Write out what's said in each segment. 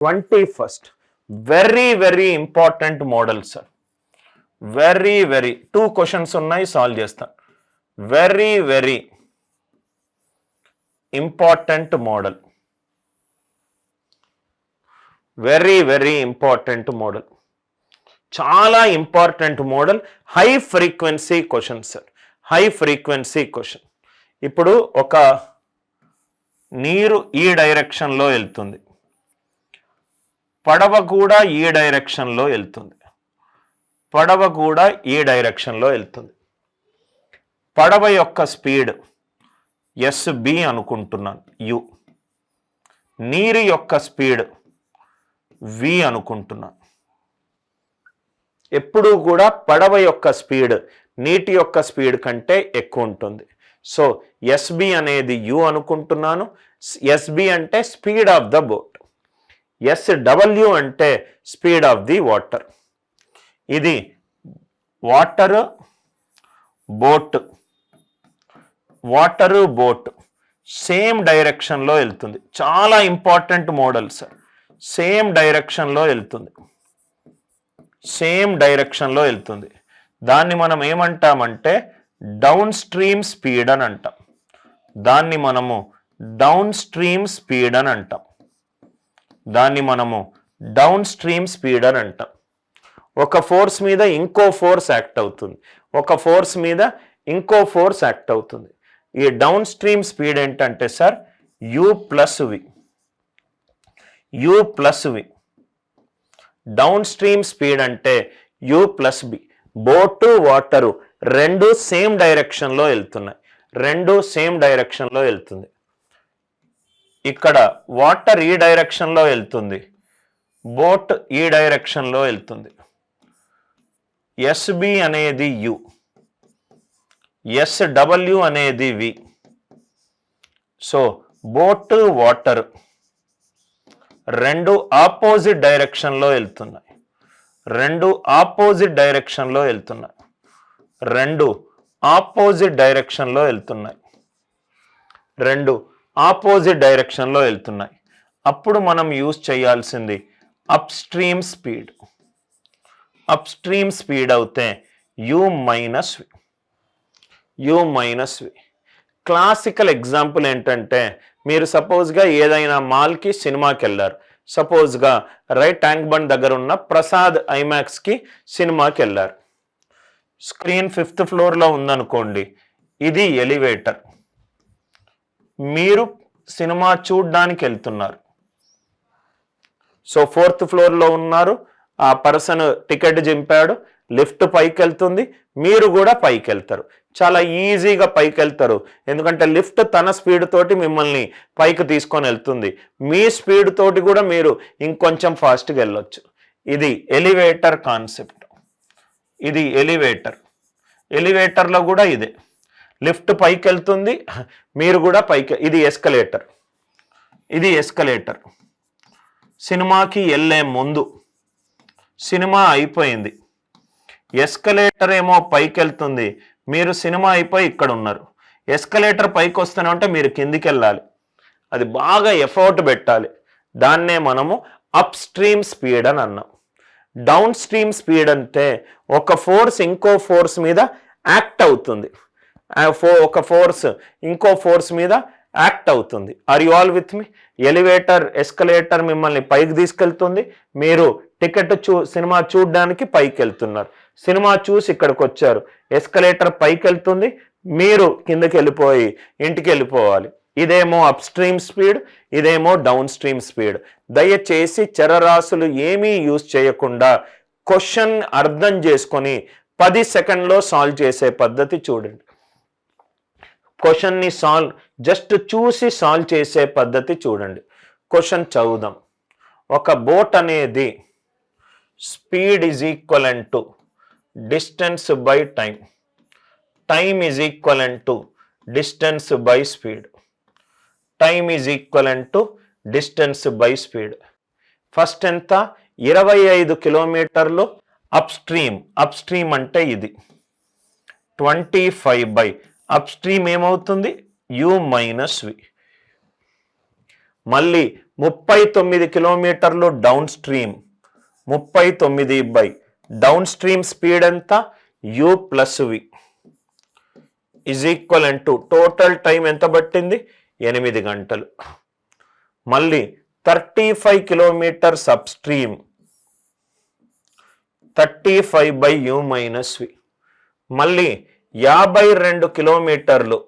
21st. Very important model, sir. Very 2 questions ఉన్నాయి, solve చేస్తాను. Very important model. Very important model. చాలా important model. High frequency question sir. High frequency question. ఇప్పుడు ఒక నీరు ఈ డైరెక్షన్లో వెళ్తుంది, పడవ కూడా ఈ డైరెక్షన్లో వెళ్తుంది. పడవ కూడా ఈ డైరెక్షన్లో వెళ్తుంది. పడవ యొక్క స్పీడ్ ఎస్బి అనుకుంటున్నాను, యు. నీరు యొక్క స్పీడ్ వి అనుకుంటున్నాను. ఎప్పుడూ కూడా పడవ యొక్క స్పీడ్ నీటి యొక్క స్పీడ్ కంటే ఎక్కువ ఉంటుంది. సో ఎస్బి అనేది యు అనుకుంటున్నాను. ఎస్బి అంటే speed of the boat, SW అంటే స్పీడ్ ఆఫ్ ది వాటర్. ఇది వాటర్ బోట్ సేమ్ డైరెక్షన్లో వెళ్తుంది. చాలా ఇంపార్టెంట్ మోడల్ సార్. సేమ్ డైరెక్షన్లో వెళ్తుంది. దాన్ని మనం ఏమంటామంటే డౌన్ స్ట్రీమ్ స్పీడ్ అని అంటాం. డౌన్ స్ట్రీమ్ స్పీడ్ అని అంటాం. ఒక ఫోర్స్ మీద ఇంకో ఫోర్స్ యాక్ట్ అవుతుంది, ఒక ఫోర్స్ మీద ఇంకో ఫోర్స్ యాక్ట్ అవుతుంది. ఈ డౌన్ స్ట్రీమ్ స్పీడ్ ఏంటంటే sir U plus V. Down stream speed అంటే U plus B. Boat water రెండు సేమ్ డైరెక్షన్లో వెళ్తుంది. ఇక్కడ వాటర్ ఈ డైరెక్షన్లో వెళ్తుంది, బోట్ ఈ డైరెక్షన్లో వెళ్తుంది. ఎస్బి అనేది యు, ఎస్డబ్ల్యూ అనేది వి. సో బోట్ వాటర్ రెండు ఆపోజిట్ డైరెక్షన్లో వెళ్తున్నాయి. రెండు ఆపోజిట్ డైరెక్షన్లో వెళ్తున్నాయి. అప్పుడు మనం యూజ్ చేయాల్సింది అప్ స్ట్రీమ్ స్పీడ్ అవుతే you minus we. Classical example ఏంటంటే మీరు సపోజ్గా ఏదైనా మాల్కి సినిమాకి వెళ్ళారు. సపోజ్గా రైట్ ట్యాంక్ బండ్ దగ్గర ఉన్న ప్రసాద్ ఐమాక్స్కి సినిమాకి వెళ్ళారు. స్క్రీన్ 5th ఫ్లోర్లో ఉందనుకోండి, ఇది ఎలివేటర్. మీరు సినిమా చూడ్డానికి వెళ్తున్నారు. సో 4th ఫ్లోర్లో ఉన్నారు, ఆ పర్సన్ టికెట్ చింపాడు, లిఫ్ట్ పైకి వెళ్తుంది, మీరు కూడా పైకి వెళ్తారు. చాలా ఈజీగా పైకి వెళ్తారు, ఎందుకంటే లిఫ్ట్ తన స్పీడ్ తోటి మిమ్మల్ని పైకి తీసుకొని వెళ్తుంది. మీ స్పీడ్ తోటి కూడా మీరు ఇంకొంచెం ఫాస్ట్గా వెళ్ళొచ్చు. ఇది ఎలివేటర్ కాన్సెప్ట్. ఎలివేటర్లో కూడా ఇదే. లిఫ్ట్ పైకి వెళ్తుంది, మీరు కూడా పైకి. ఇది ఎస్కలేటర్. సినిమాకి వెళ్ళే ముందు సినిమా అయిపోయింది, ఎస్కలేటర్ ఏమో పైకి వెళ్తుంది, మీరు సినిమా అయిపోయి ఇక్కడ ఉన్నారు. ఎస్కలేటర్ పైకి వస్తూనే ఉంటే మీరు కిందికి వెళ్ళాలి, అది బాగా ఎఫర్ట్ పెట్టాలి. దాన్నే మనము అప్ స్ట్రీమ్ స్పీడ్ అని అన్నాం. డౌన్ స్ట్రీమ్ స్పీడ్ అంటే ఒక ఫోర్స్ ఇంకో ఫోర్స్ మీద యాక్ట్ అవుతుంది. ఒక ఫోర్స్ ఇంకో ఫోర్స్ మీద యాక్ట్ అవుతుంది. Are you all with me? Escalator మిమ్మల్ని పైకి తీసుకెళ్తుంది, మీరు టికెట్ సినిమా చూడడానికి పైకి వెళ్తున్నారు. సినిమా చూసి ఇక్కడికి వచ్చారు, ఎస్కలేటర్ పైకి వెళ్తుంది, మీరు కిందకి వెళ్ళిపోయి ఇంటికి వెళ్ళిపోవాలి. ఇదేమో అప్ స్ట్రీమ్ స్పీడ్, ఇదేమో డౌన్ స్ట్రీమ్ స్పీడ్. దయచేసి చరరాశులు ఏమీ యూజ్ చేయకుండా క్వశ్చన్ అర్థం చేసుకొని 10 సెకండ్లో సాల్వ్ చేసే పద్ధతి చూడండి. క్వశ్చన్ని జస్ట్ చూసి సాల్వ్ చేసే పద్ధతి చూడండి. క్వశ్చన్ చదువుదాం. ఒక బోట్ అనేది speed is equivalent to distance by time. Time is equivalent to distance by speed. First ఎంత? 25 కిలోమీటర్లు అప్ స్ట్రీమ్ అంటే ఇది 25 బై అప్ స్ట్రీమ్ ఏమవుతుంది? U minus V. మళ్ళీ 39 కిలోమీటర్లు down stream, 39 by down stream speed ఎంత u plus V is equal to total time ఎంత పట్టింది 8 గంటలు. మళ్ళీ 35 kilometres up stream, 35 by u minus V. మళ్ళీ 52 కిలోమీటర్లు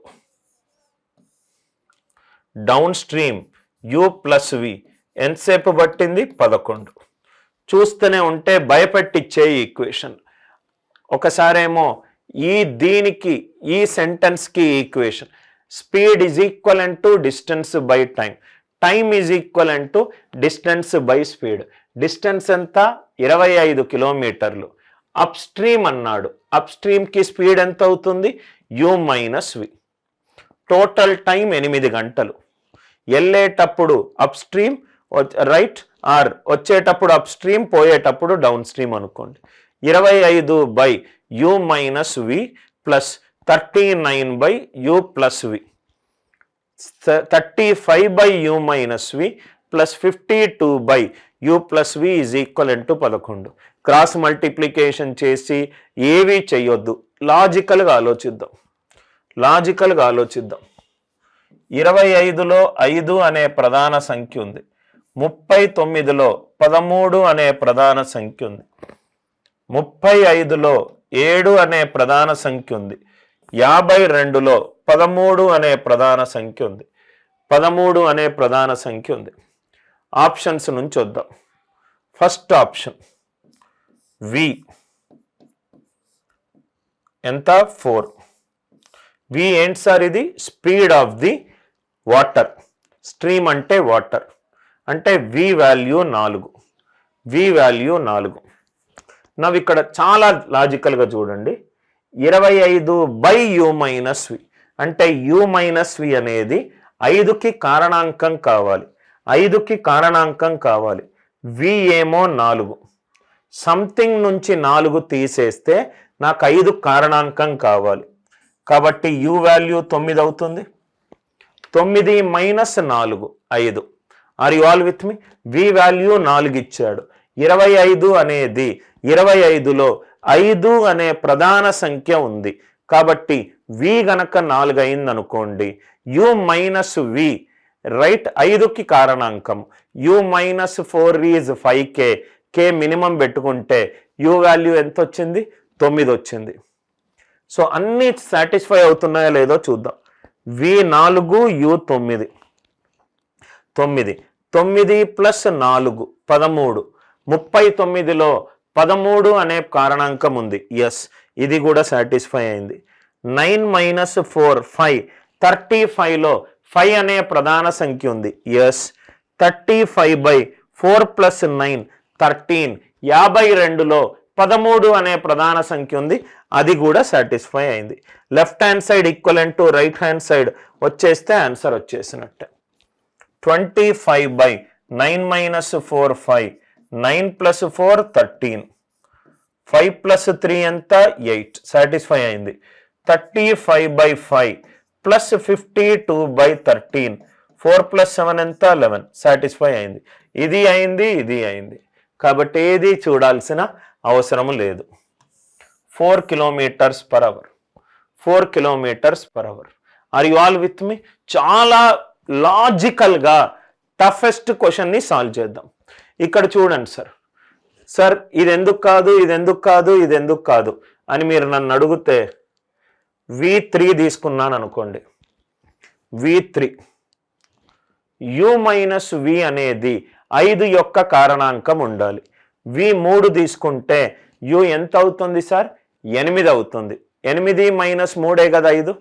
డౌన్ స్ట్రీమ్ u ప్లస్ వి ఎంతసేపు పట్టింది 11. చూస్తూనే ఉంటే భయపెట్టిచ్చే ఈక్వేషన్. ఒకసారేమో దీనికి ఈ సెంటెన్స్కి equation speed is equal to distance by time, time is equal to distance by speed. Distance ఎంత 25 కిలోమీటర్లు. అప్ స్ట్రీమ్ అన్నాడు, అప్ స్ట్రీమ్కి స్పీడ్ ఎంత అవుతుంది u minus V. Total time 8 గంటలు. వెళ్ళేటప్పుడు అప్ స్ట్రీమ్ రైట్ ఆర్ వచ్చేటప్పుడు అప్ స్ట్రీమ్, పోయేటప్పుడు డౌన్ స్ట్రీమ్ అనుకోండి. 25 by u minus V plus 39 by u plus V, 35 by u minus V plus 52 by u plus V is equal to 11. Cross multiplication చేసి ఏవి చేయొద్దు, లాజికల్గా ఆలోచిద్దాం. 25లో 5 అనే ప్రధాన సంఖ్య ఉంది, 39లో 13 అనే ప్రధాన సంఖ్య ఉంది, 35లో 7 అనే ప్రధాన సంఖ్య ఉంది, 52లో 13 అనే ప్రధాన సంఖ్య ఉంది, 13 అనే ప్రధాన సంఖ్య ఉంది. ఆప్షన్స్ నుంచి వద్దాం. ఫస్ట్ ఆప్షన్ వి ఎంత 4. వి ఏంటి సార్? ఇది speed of the water. Stream అంటే వాటర్ అంటే వి వాల్యూ 4. వి వాల్యూ 4. నవ్వు ఇక్కడ చాలా లాజికల్గా చూడండి. 25 బై u మైనస్ వి అంటే u మైనస్ వి అనేది 5కి కారణాంకం కావాలి, 5కి కారణాంకం కావాలి. వి ఏమో 4. సంథింగ్ నుంచి 4 తీసేస్తే నాకు 5 కారణాంకం కావాలి. కాబట్టి u వాల్యూ 9 అవుతుంది. 9 minus 4 5. Are you all with me? V value 4 ఇచ్చాడు. 25 అనేది 25లో 5 అనే ప్రధాన సంఖ్య ఉంది కాబట్టి వి గనక 4 అయింది అనుకోండి, u మైనస్ వి రైట్ 5కి కారణాంకం. u minus 4 is 5k, k minimum పెట్టుకుంటే u వాల్యూ ఎంత వచ్చింది 9 వచ్చింది. సో అన్నీ సాటిస్ఫై అవుతున్నాయో లేదో చూద్దాం. v4 u 9, 9 ప్లస్ 4 13, 39లో 13 అనే కారణాంకం ఉంది. ఎస్, ఇది కూడా సాటిస్ఫై అయింది. 9 మైనస్ 4 5, 35లో 5 అనే ప్రధాన సంఖ్య ఉంది. ఎస్, 35 బై 4 ప్లస్ 9 13, 52లో 13 అనే ప్రధాన సంఖ్య ఉంది, అది కూడా సాటిస్ఫై అయింది. Left hand side equivalent to right hand side వచ్చేస్తే ఆన్సర్ వచ్చేసినట్టే. 25 బై 9 మైనస్ 4 5, 9 ప్లస్ 4 13, 5 ప్లస్ 3 ఎంత 8, సాటిస్ఫై అయింది. 35 బై 5 ప్లస్ 52 బై 13, 4 ప్లస్ 7 ఎంత 11, సాటిస్ఫై అయింది. ఇది అయింది, ఇది అయింది. కాబట్టి ఏది చూడాల్సిన అవసరం లేదు. 4 kilometres per hour, 4 kilometres per hour. Are you all with me? చాలా లాజికల్గా టఫెస్ట్ క్వశ్చన్ని సాల్వ్ చేద్దాం. ఇక్కడ చూడండి సార్ ఇది ఎందుకు కాదు, ఇది ఎందుకు కాదు, ఇది ఎందుకు కాదు అని మీరు నన్ను అడిగితే v3 తీసుకున్నాను అనుకోండి. v3 u మైనస్ v అనేది 5 యొక్క కారణాంకం ఉండాలి. v3 తీసుకుంటే u ఎంత అవుతుంది సార్? 8 అవుతుంది. 8 మైనస్ 3 కదా 5.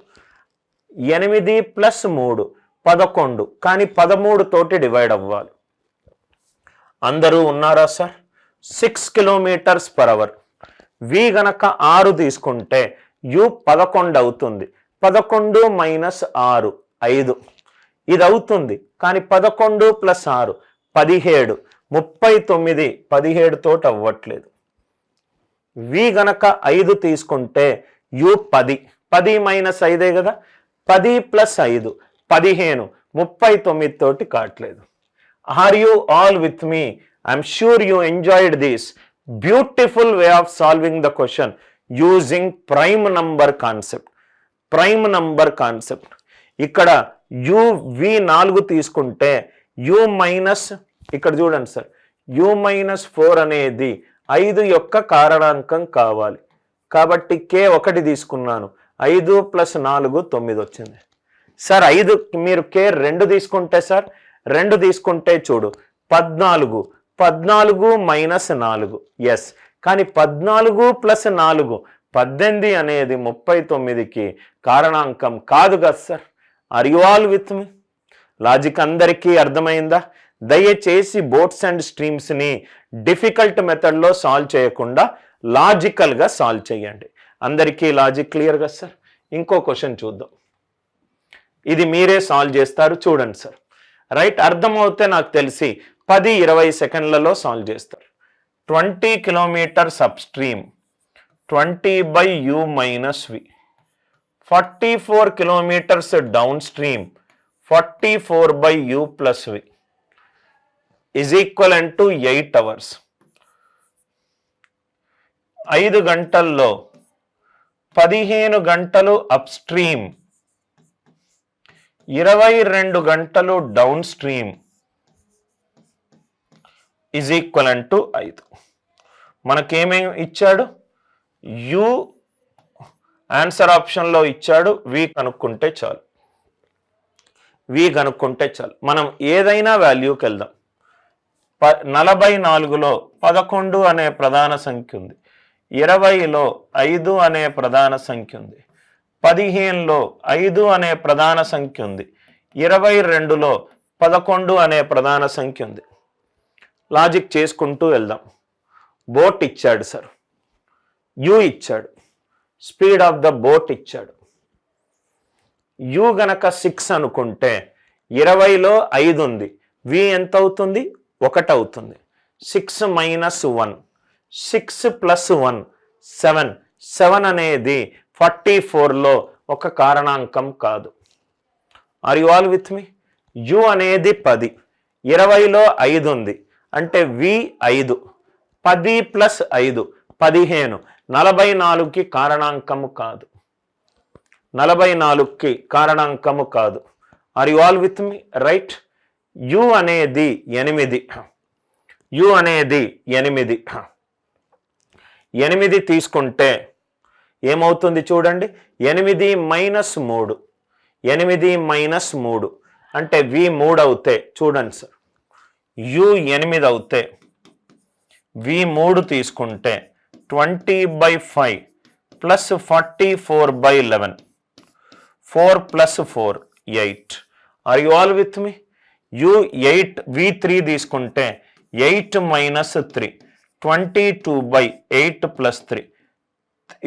8 ప్లస్ 3 11, కానీ 13 తోటి డివైడ్ అవ్వాలి. అందరూ ఉన్నారా sir? 6 kilometres per hour. V గనక 6 తీసుకుంటే u 11 అవుతుంది. 11 మైనస్ 6 5, ఇది అవుతుంది. కానీ 11 ప్లస్ 6 17, 39 17 తోటి అవ్వట్లేదు. వి గనక 5 తీసుకుంటే u 10, 10 మైనస్ 5 కదా, 10 ప్లస్ 5 15, 39 తోటి కావట్లేదు. Are you all with me? I'm sure you enjoyed this beautiful way of solving the question using prime number concept. Prime number concept. ఇక్కడ v4 తీసుకుంటే u మైనస్, ఇక్కడ చూడండి సార్, u-4 అనేది 5 యొక్క కారణాంకం కావాలి. కాబట్టి k1 తీసుకున్నాను, 5 + 4 9 వచ్చింది సార్. 5 మీరు k2 తీసుకుంటే సార్, 2 తీసుకుంటే చూడు 14, 14 - 4 ఎస్. కానీ 14 + 4 18 అనేది 39కి కారణాంకం కాదు కదా sir. Are you all with me? Logic అందరికీ అర్థమైందా? దయచేసి బోట్స్ అండ్ స్ట్రీమ్స్ని డిఫికల్ట్ మెథడ్లో సాల్వ్ చేయకుండా లాజికల్గా సాల్వ్ చేయండి. అందరికీ లాజిక్ క్లియర్గా సార్? ఇంకో క్వశ్చన్ చూద్దాం. ఇది మీరే సాల్వ్ చేస్తారు, చూడండి సార్. రైట్, అర్థమవుతే నాకు తెలిసి 10-20 సెకండ్లలో సాల్వ్ చేస్తారు. 20 kilometres up stream 20/u - v, 44 kilometers downstream 44/u + v is equivalent to 8 hours. 5 గంటల్లో 15 గంటలు అప్ స్ట్రీమ్, 22 గంటలు down stream is equivalent to 5. మనకేమేమి ఇచ్చాడు? యు ఆన్సర్ ఆప్షన్లో ఇచ్చాడు, వి కనుక్కుంటే చాలు. మనం ఏదైనా వాల్యూకి వెళ్దాం. 44లో 11 అనే ప్రధాన సంఖ్య ఉంది, 20లో 5 అనే ప్రధాన సంఖ్య ఉంది, 15లో 5 అనే ప్రధాన సంఖ్య ఉంది, 22లో 11 అనే ప్రధాన సంఖ్య ఉంది. లాజిక్ చేసుకుంటూ వెళ్దాం. బోట్ ఇచ్చాడు సార్, యు ఇచ్చాడు, స్పీడ్ ఆఫ్ ద బోట్ ఇచ్చాడు. యు గనక 6 అనుకుంటే 20లో 5 ఉంది, వి ఎంత అవుతుంది? 1 అవుతుంది. 6 - 1 6 + 1 7. 7 అనేది 44లో ఒక కారణాంకం కాదు. Are you all with me? U అనేది 10, 20లో 5 ఉంది అంటే వి 5, 10 + 5 15, 44కి కారణాంకము కాదు. 44కి కారణాంకము కాదు. Are you all with me? Right. U అనేది 8, యు అనేది 8. 8 తీసుకుంటే ఏమవుతుంది చూడండి, 8 - 3, 8 - 3 అంటే వి 3 అవుతే చూడండి సార్, యు 8 అవుతే వి 3 తీసుకుంటే 20/5 + 44/11, 4 + 4 8. Are you all with me? U 8, v3 తీసుకుంటే 8 - 3 22/8 + 3,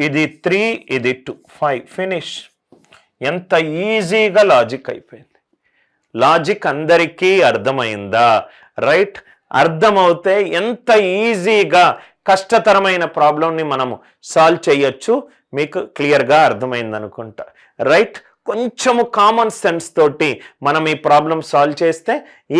ఇది 3 ఇది 2 5. ఫినిష్. ఎంత ఈజీగా లాజిక్ అయిపోయింది. లాజిక్ అందరికీ అర్థమైందా? రైట్. అర్థమవుతే ఎంత ఈజీగా కష్టతరమైన ప్రాబ్లంని మనము సాల్వ్ చేయొచ్చు. మీకు క్లియర్గా అర్థమైంది అనుకుంటా. రైట్. కొంచెము కామన్ సెన్స్ తోటి మనం ఈ ప్రాబ్లం సాల్వ్ చేస్తే ఈ